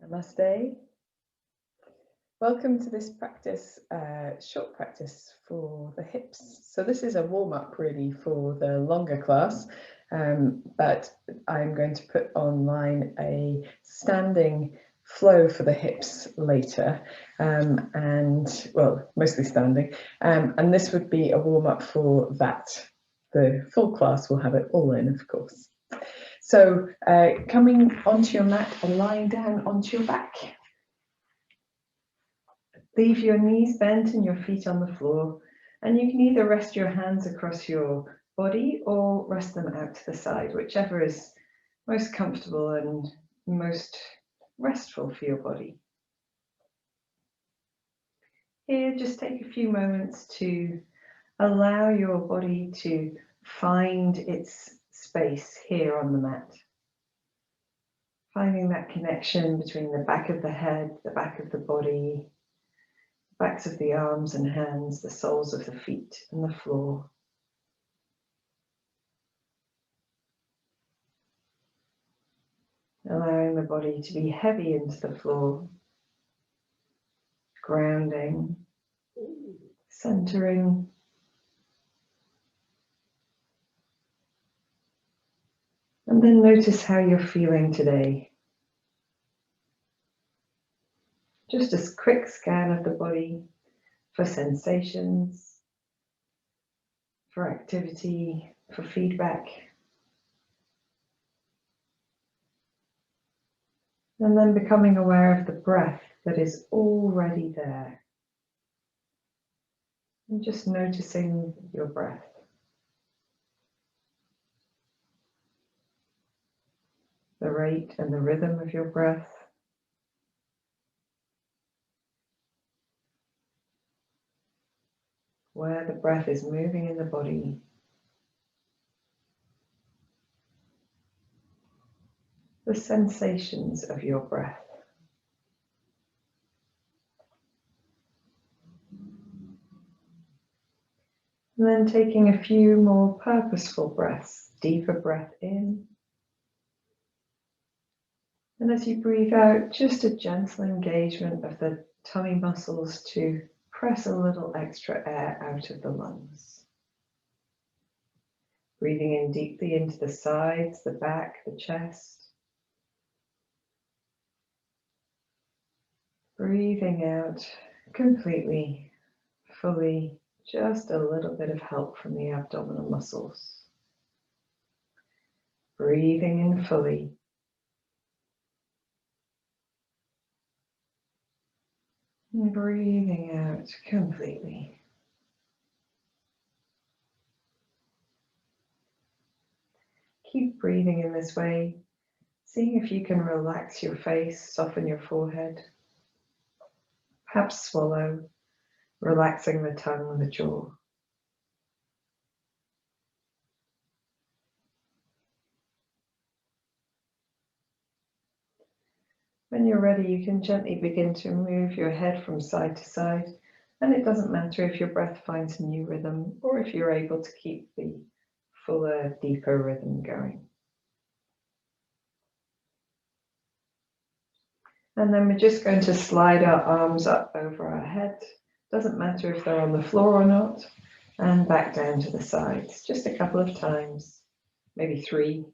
Namaste. Welcome to this practice, short practice for the hips. So this is a warm-up really for the longer class, but I'm going to put online a standing flow for the hips later, and well, mostly standing, and this would be a warm-up for that. The full class will have it all in, of course. So coming onto your mat and lying down onto your back. Leave your knees bent and your feet on the floor, and you can either rest your hands across your body or rest them out to the side, whichever is most comfortable and most restful for your body. Here, just take a few moments to allow your body to find its space here on the mat. Finding that connection between the back of the head, the back of the body, backs of the arms and hands, the soles of the feet and the floor. Allowing the body to be heavy into the floor, grounding, centering. And then notice how you're feeling today. Just a quick scan of the body for sensations, for activity, for feedback. And then becoming aware of the breath that is already there. And just noticing your breath. The rate and the rhythm of your breath. Where the breath is moving in the body. The sensations of your breath. And then taking a few more purposeful breaths, deeper breath in. And as you breathe out, just a gentle engagement of the tummy muscles to press a little extra air out of the lungs. Breathing in deeply into the sides, the back, the chest. Breathing out completely, fully, just a little bit of help from the abdominal muscles. Breathing in fully. And breathing out completely. Keep breathing in this way, seeing if you can relax your face, soften your forehead. Perhaps swallow, relaxing the tongue and the jaw. When you're ready, you can gently begin to move your head from side to side, and it doesn't matter if your breath finds a new rhythm or if you're able to keep the fuller, deeper rhythm going. And then we're just going to slide our arms up over our head. Doesn't matter if they're on the floor or not, and back down to the sides, just a couple of times, maybe 3.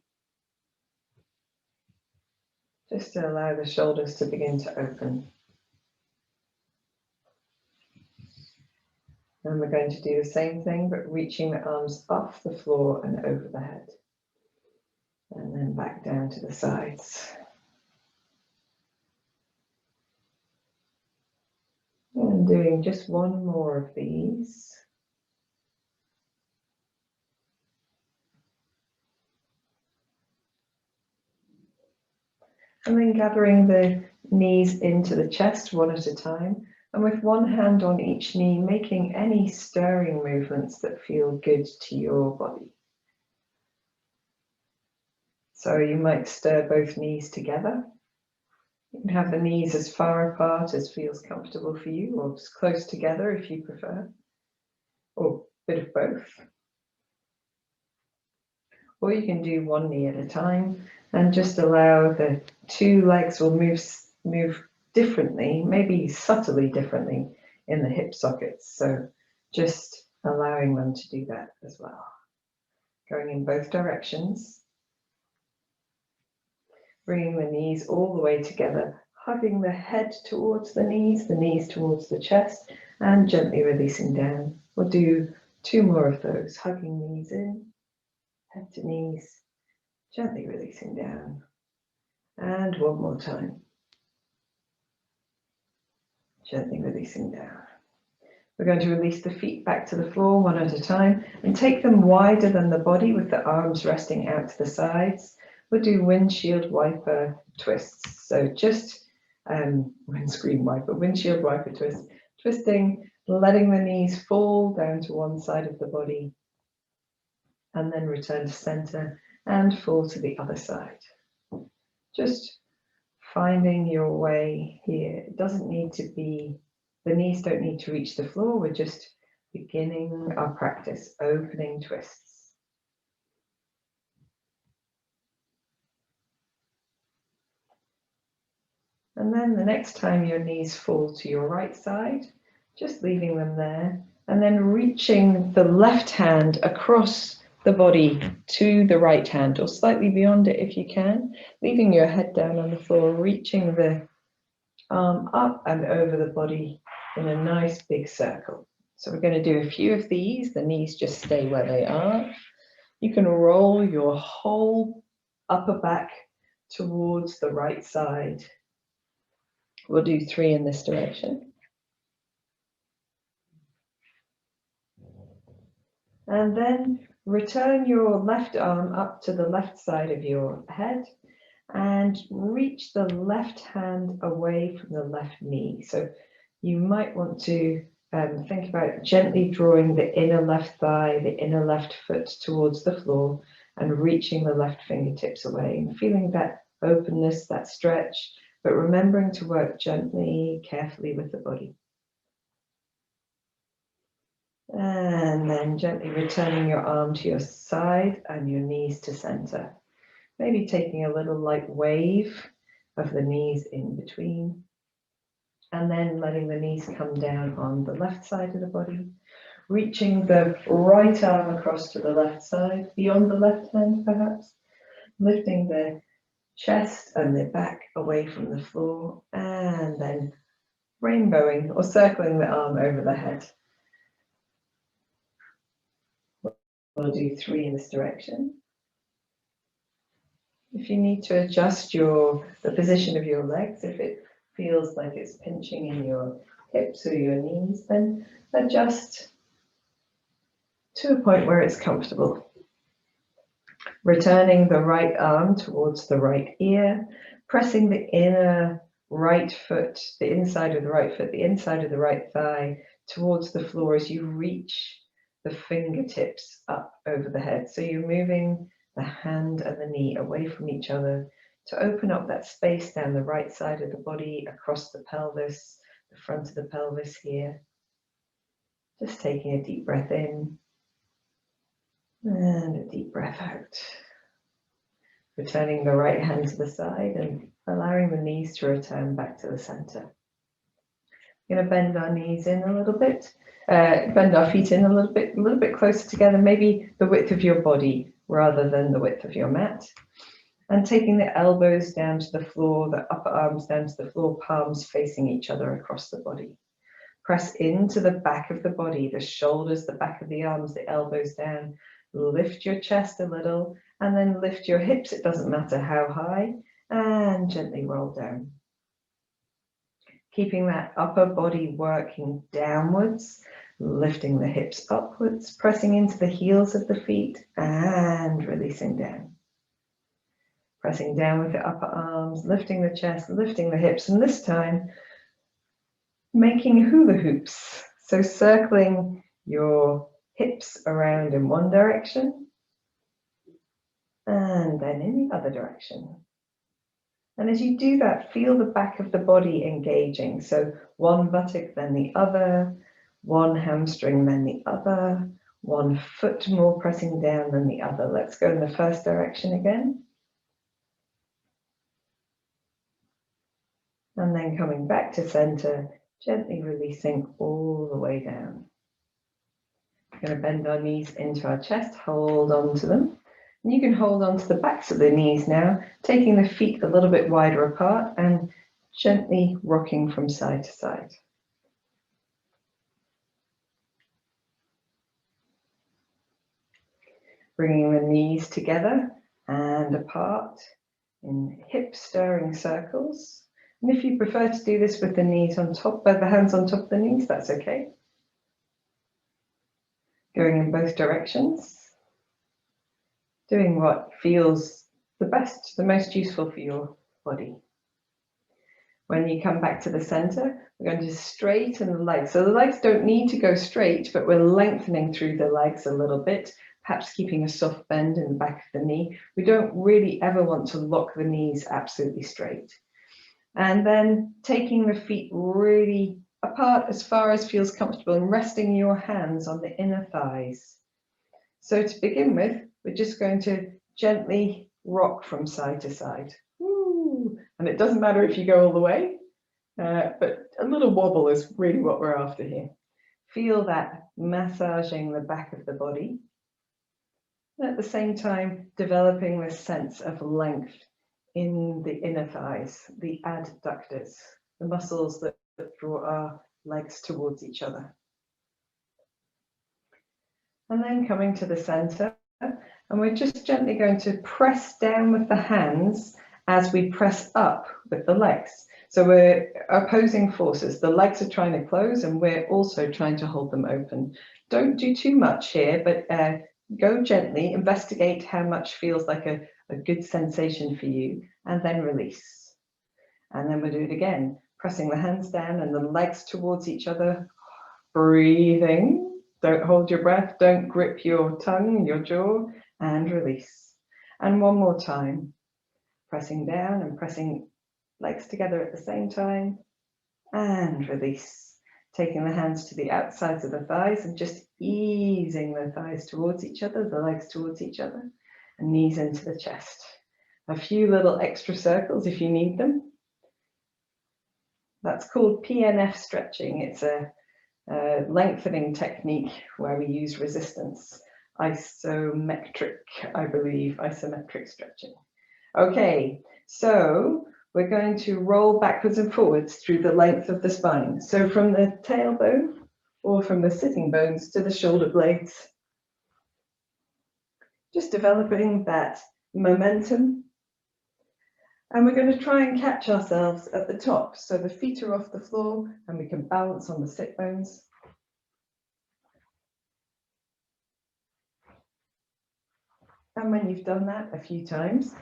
Just to allow the shoulders to begin to open. And we're going to do the same thing, but reaching the arms off the floor and over the head. And then back down to the sides. And doing just one more of these. And then gathering the knees into the chest one at a time. And with one hand on each knee, making any stirring movements that feel good to your body. So you might stir both knees together. You can have the knees as far apart as feels comfortable for you, or as close together if you prefer, or a bit of both. Or you can do one knee at a time and just allow the 2 legs will move move differently, maybe subtly differently in the hip sockets. So just allowing them to do that as well. Going in both directions. Bringing the knees all the way together, hugging the head towards the knees towards the chest, and gently releasing down. We'll do 2 more of those, hugging knees in, head to knees, gently releasing down. And 1 more time. Gently releasing down. We're going to release the feet back to the floor 1 at a time and take them wider than the body with the arms resting out to the sides. We'll do windshield wiper twists. So just windscreen wiper, windshield wiper twist, twisting, letting the knees fall down to one side of the body and then return to center and fall to the other side. Just finding your way here. It doesn't need to be, the knees don't need to reach the floor. We're just beginning our practice, opening twists. And then the next time your knees fall to your right side, just leaving them there, and then reaching the left hand across the body to the right hand, or slightly beyond it if you can, leaving your head down on the floor, reaching the arm up and over the body in a nice big circle. So we're going to do a few of these. The knees just stay where they are. You can roll your whole upper back towards the right side. We'll do 3 in this direction. And then return your left arm up to the left side of your head and reach the left hand away from the left knee. So you might want to think about gently drawing the inner left thigh, the inner left foot towards the floor and reaching the left fingertips away and feeling that openness, that stretch, but remembering to work gently, carefully with the body. And then gently returning your arm to your side and your knees to center. Maybe taking a little light wave of the knees in between. And then letting the knees come down on the left side of the body. Reaching the right arm across to the left side, beyond the left hand perhaps. Lifting the chest and the back away from the floor. And then rainbowing or circling the arm over the head. We'll do 3 in this direction. If you need to adjust the position of your legs, if it feels like it's pinching in your hips or your knees, then adjust to a point where it's comfortable. Returning the right arm towards the right ear, pressing the inner right foot, the inside of the right foot, the inside of the right thigh towards the floor as you reach the fingertips up over the head. So you're moving the hand and the knee away from each other to open up that space down the right side of the body, across the pelvis, the front of the pelvis here. Just taking a deep breath in and a deep breath out. Returning the right hand to the side and allowing the knees to return back to the center. We're going to bend our knees in a little bit. Bend our feet in a little bit closer together, maybe the width of your body rather than the width of your mat. And taking the elbows down to the floor, the upper arms down to the floor, palms facing each other across the body. Press into the back of the body, the shoulders, the back of the arms, the elbows down. Lift your chest a little and then lift your hips, it doesn't matter how high, and gently roll down. Keeping that upper body working downwards, lifting the hips upwards, pressing into the heels of the feet and releasing down. Pressing down with the upper arms, lifting the chest, lifting the hips, and this time making hula hoops. So circling your hips around in one direction and then in the other direction. And as you do that, feel the back of the body engaging. So one buttock, then the other, one hamstring, then the other, one foot more pressing down than the other. Let's go in the first direction again. And then coming back to center, gently releasing all the way down. We're going to bend our knees into our chest, hold on to them. And you can hold on to the backs of the knees now, taking the feet a little bit wider apart and gently rocking from side to side. Bringing the knees together and apart in hip stirring circles. And if you prefer to do this with the knees on top, the hands on top of the knees, that's okay. Going in both directions. Doing what feels the best, the most useful for your body. When you come back to the center, we're going to straighten the legs. So the legs don't need to go straight, but we're lengthening through the legs a little bit, perhaps keeping a soft bend in the back of the knee. We don't really ever want to lock the knees absolutely straight. And then taking the feet really apart as far as feels comfortable and resting your hands on the inner thighs. So to begin with, we're just going to gently rock from side to side. Woo. And it doesn't matter if you go all the way, but a little wobble is really what we're after here. Feel that massaging the back of the body. And at the same time, developing this sense of length in the inner thighs, the adductors, the muscles that draw our legs towards each other. And then coming to the center, and we're just gently going to press down with the hands as we press up with the legs. So we're opposing forces. The legs are trying to close and we're also trying to hold them open. Don't do too much here, but go gently, investigate how much feels like a good sensation for you, and then release. And then we'll do it again, pressing the hands down and the legs towards each other, breathing. Don't hold your breath, don't grip your tongue, your jaw, and release. And one more time, pressing down and pressing legs together at the same time, and release. Taking the hands to the outsides of the thighs and just easing the thighs towards each other, the legs towards each other, and knees into the chest. A few little extra circles if you need them. That's called PNF stretching. It's a lengthening technique where we use resistance. Isometric, I believe, isometric stretching. Okay, so we're going to roll backwards and forwards through the length of the spine. So from the tailbone or from the sitting bones to the shoulder blades. Just developing that momentum. And we're going to try and catch ourselves at the top. So the feet are off the floor and we can balance on the sit bones. And when you've done that a few times,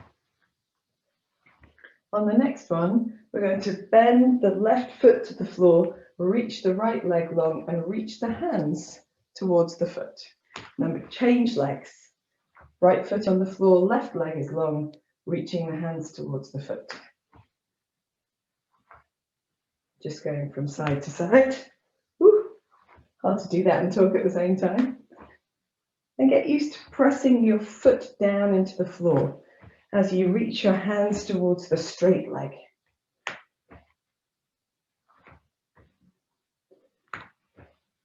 on the next one, we're going to bend the left foot to the floor, reach the right leg long and reach the hands towards the foot. Then we change legs. Right foot on the floor, left leg is long, reaching the hands towards the foot. Just going from side to side. Woo. Hard to do that and talk at the same time. And get used to pressing your foot down into the floor as you reach your hands towards the straight leg.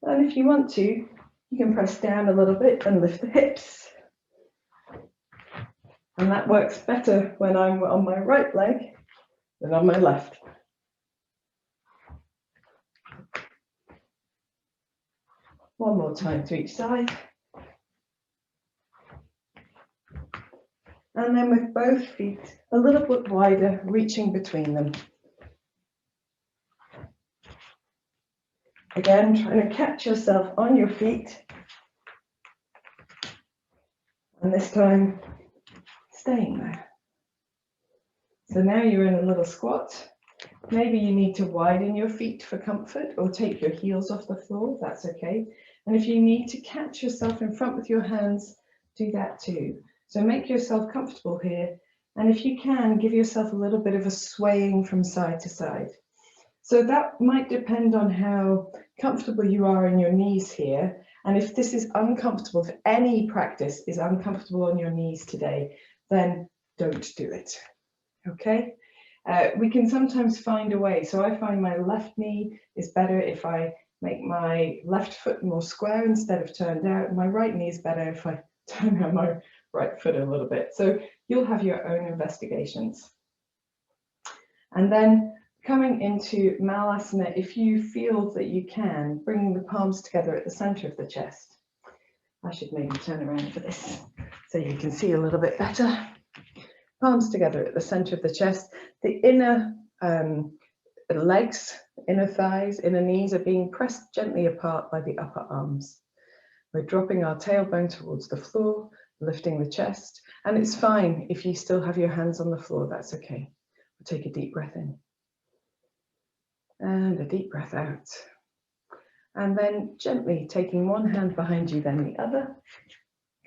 And if you want to, you can press down a little bit and lift the hips. And that works better when I'm on my right leg than on my left. One more time to each side. And then with both feet a little bit wider, reaching between them. Again, trying to catch yourself on your feet. And this time, staying there. So now you're in a little squat. Maybe you need to widen your feet for comfort or take your heels off the floor, that's okay. And if you need to catch yourself in front with your hands, do that too. So make yourself comfortable here. And if you can, give yourself a little bit of a swaying from side to side. So that might depend on how comfortable you are in your knees here. And if this is uncomfortable, if any practice is uncomfortable on your knees today, then don't do it, okay? We can sometimes find a way. So I find my left knee is better if I make my left foot more square instead of turned out. My right knee is better if I turn out my right foot a little bit. So you'll have your own investigations. And then coming into Malasana, if you feel that you can, bring the palms together at the center of the chest. I should maybe turn around for this so you can see a little bit better. Palms together at the center of the chest. The inner legs, inner thighs, inner knees are being pressed gently apart by the upper arms. We're dropping our tailbone towards the floor, lifting the chest, and it's fine if you still have your hands on the floor, that's okay. We'll take a deep breath in and a deep breath out. And then gently taking one hand behind you, then the other,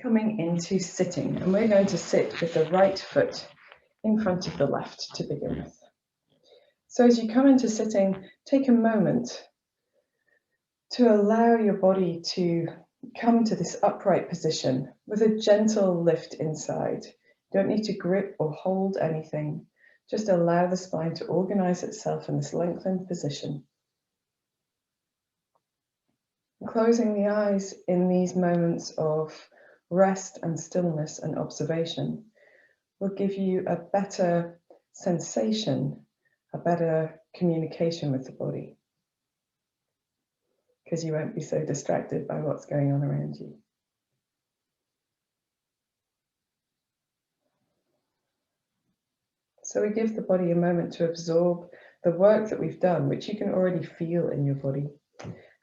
coming into sitting. And we're going to sit with the right foot in front of the left to begin with. So as you come into sitting, take a moment to allow your body to come to this upright position with a gentle lift inside. You don't need to grip or hold anything. Just allow the spine to organize itself in this lengthened position. Closing the eyes in these moments of rest and stillness and observation will give you a better sensation, a better communication with the body, because you won't be so distracted by what's going on around you. So we give the body a moment to absorb the work that we've done, which you can already feel in your body,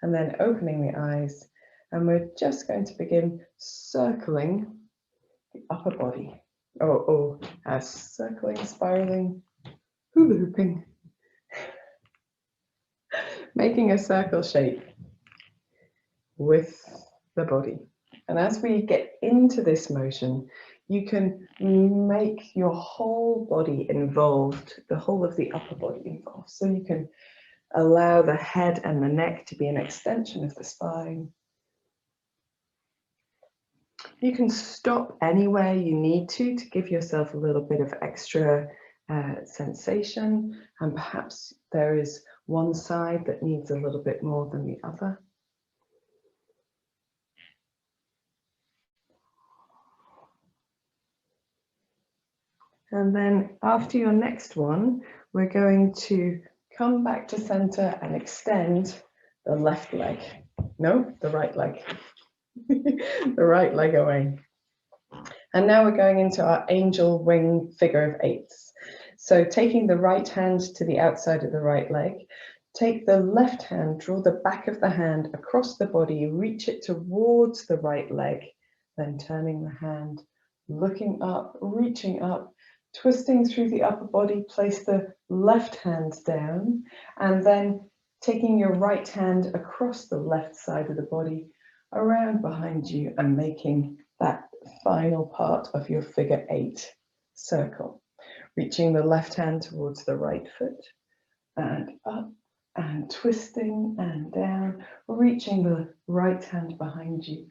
and then opening the eyes, and we're just going to begin circling the upper body, or circling, spiraling, hula hooping, making a circle shape with the body. And as we get into this motion, you can make your whole body involved, the whole of the upper body involved. So you can allow the head and the neck to be an extension of the spine. You can stop anywhere you need to give yourself a little bit of extra sensation, and perhaps there is one side that needs a little bit more than the other. And then after your next one, we're going to come back to center and extend the left leg. No, the right leg. The right leg away. And now we're going into our angel wing figure of eights. So taking the right hand to the outside of the right leg, take the left hand, draw the back of the hand across the body, reach it towards the right leg, then turning the hand, looking up, reaching up, twisting through the upper body, place the left hand down, and then taking your right hand across the left side of the body, around behind you, and making that final part of your figure eight circle. Reaching the left hand towards the right foot, and up, and twisting and down, reaching the right hand behind you,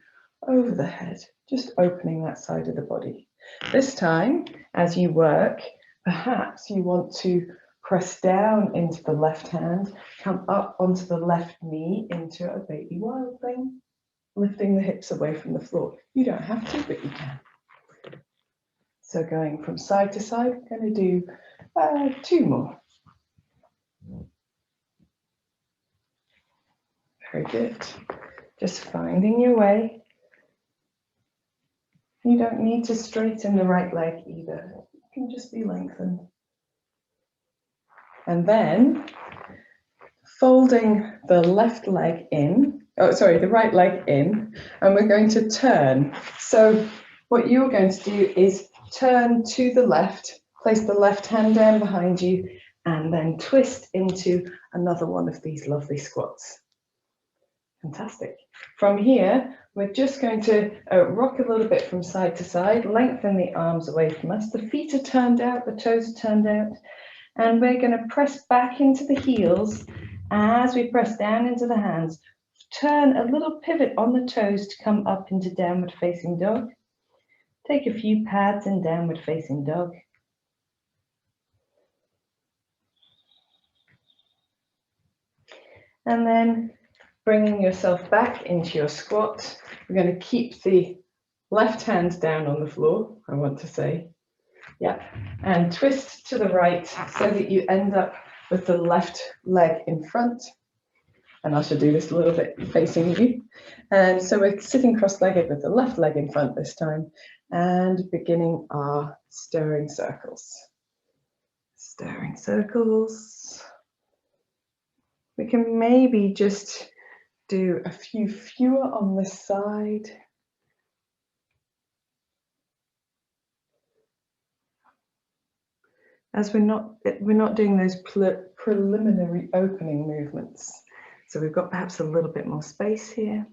over the head, just opening that side of the body. This time, as you work, perhaps you want to press down into the left hand, come up onto the left knee into a baby wild thing, lifting the hips away from the floor. You don't have to, but you can. So going from side to side, I'm going to do 2 more. Very good. Just finding your way. You don't need to straighten the right leg either. It can just be lengthened. And then folding the left leg in, the right leg in, and we're going to turn. So what you're going to do is turn to the left, place the left hand down behind you, and then twist into another one of these lovely squats. Fantastic. From here, we're just going to rock a little bit from side to side, lengthen the arms away from us. The feet are turned out, the toes are turned out, and we're going to press back into the heels as we press down into the hands. Turn a little pivot on the toes to come up into downward facing dog. Take a few pads in downward facing dog. And then bringing yourself back into your squat. We're going to keep the left hand down on the floor, I want to say. Yeah, and twist to the right so that you end up with the left leg in front. And I should do this a little bit facing you. And so we're sitting cross-legged with the left leg in front this time and beginning our stirring circles. Stirring circles. We can maybe just do a few fewer on this side. As we're not doing those preliminary opening movements. So we've got perhaps a little bit more space here.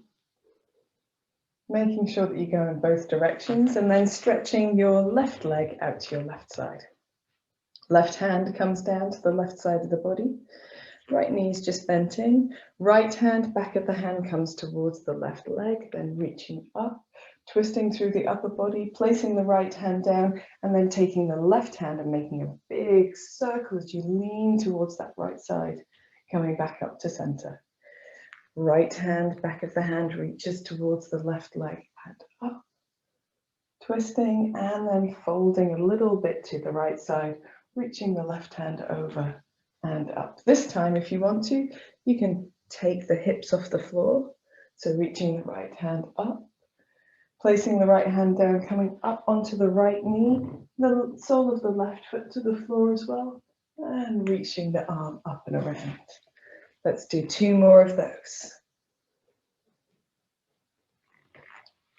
Making sure that you go in both directions and then stretching your left leg out to your left side. Left hand comes down to the left side of the body. Right knee's just bent in. Right hand, back of the hand comes towards the left leg, then reaching up, twisting through the upper body, placing the right hand down, and then taking the left hand and making a big circle as you lean towards that right side, coming back up to center. Right hand, back of the hand reaches towards the left leg and up, twisting and then folding a little bit to the right side, reaching the left hand over and up. This time, if you want to, you can take the hips off the floor. So reaching the right hand up, placing the right hand down, coming up onto the right knee, the sole of the left foot to the floor as well, and reaching the arm up and around. Let's do 2 more of those.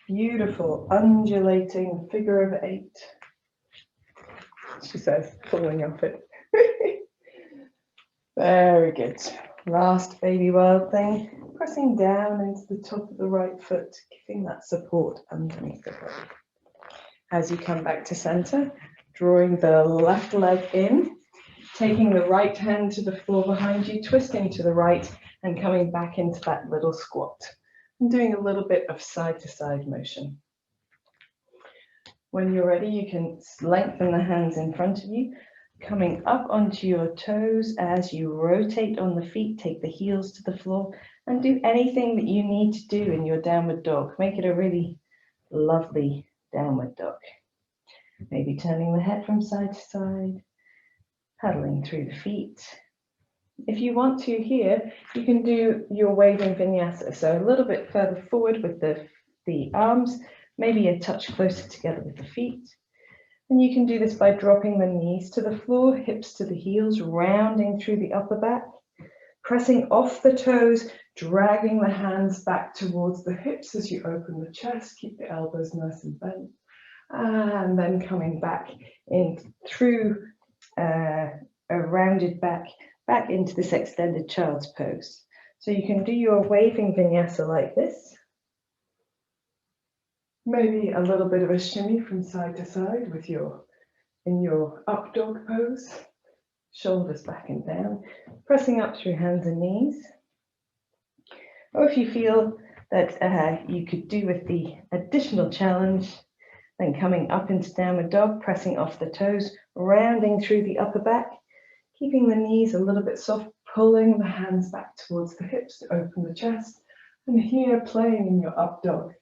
Beautiful, undulating figure of 8. She says, pulling off it. Very good. Last baby wild thing, pressing down into the top of the right foot, giving that support underneath the body. As you come back to center, drawing the left leg in, taking the right hand to the floor behind you, twisting to the right and coming back into that little squat. And doing a little bit of side to side motion. When you're ready, you can lengthen the hands in front of you, coming up onto your toes as you rotate on the feet, take the heels to the floor, and do anything that you need to do in your downward dog. Make it a really lovely downward dog. Maybe turning the head from side to side, paddling through the feet. If you want to here, you can do your waving vinyasa. So a little bit further forward with the arms, maybe a touch closer together with the feet. And you can do this by dropping the knees to the floor, hips to the heels, rounding through the upper back, pressing off the toes, dragging the hands back towards the hips as you open the chest, keep the elbows nice and bent, and then coming back in through a rounded back into this extended child's pose. So you can do your waving vinyasa like this. Maybe a little bit of a shimmy from side to side with in your up dog pose. Shoulders back and down, pressing up through hands and knees. Or if you feel that you could do with the additional challenge, then coming up into downward dog, pressing off the toes, rounding through the upper back, keeping the knees a little bit soft, pulling the hands back towards the hips to open the chest. And here, playing in your up dog,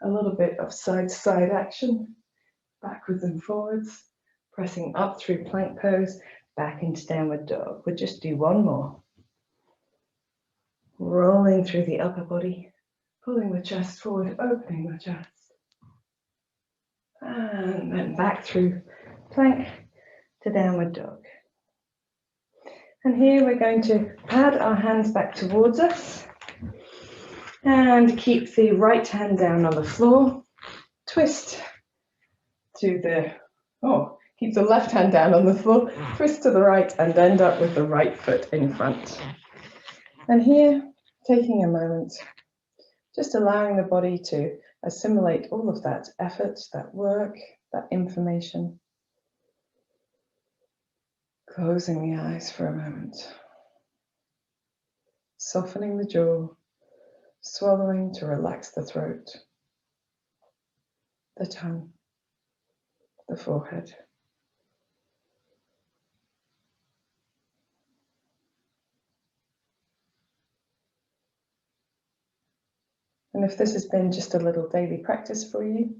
a little bit of side to side action, backwards and forwards, pressing up through plank pose, back into downward dog. We'll just do 1 more. Rolling through the upper body, pulling the chest forward, opening the chest. And then back through plank to downward dog. And here we're going to pad our hands back towards us and keep the right hand down on the floor. Twist to keep the left hand down on the floor, twist to the right and end up with the right foot in front. And here, taking a moment, just allowing the body to assimilate all of that effort, that work, that information. Closing the eyes for a moment. Softening the jaw, swallowing to relax the throat, the tongue, the forehead. And if this has been just a little daily practice for you,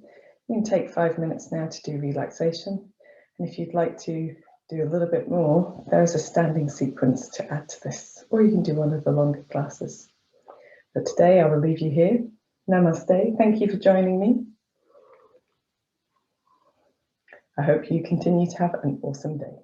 you can take 5 minutes now to do relaxation. And if you'd like to do a little bit more, there's a standing sequence to add to this, or you can do one of the longer classes. But today I will leave you here. Namaste. Thank you for joining me. I hope you continue to have an awesome day.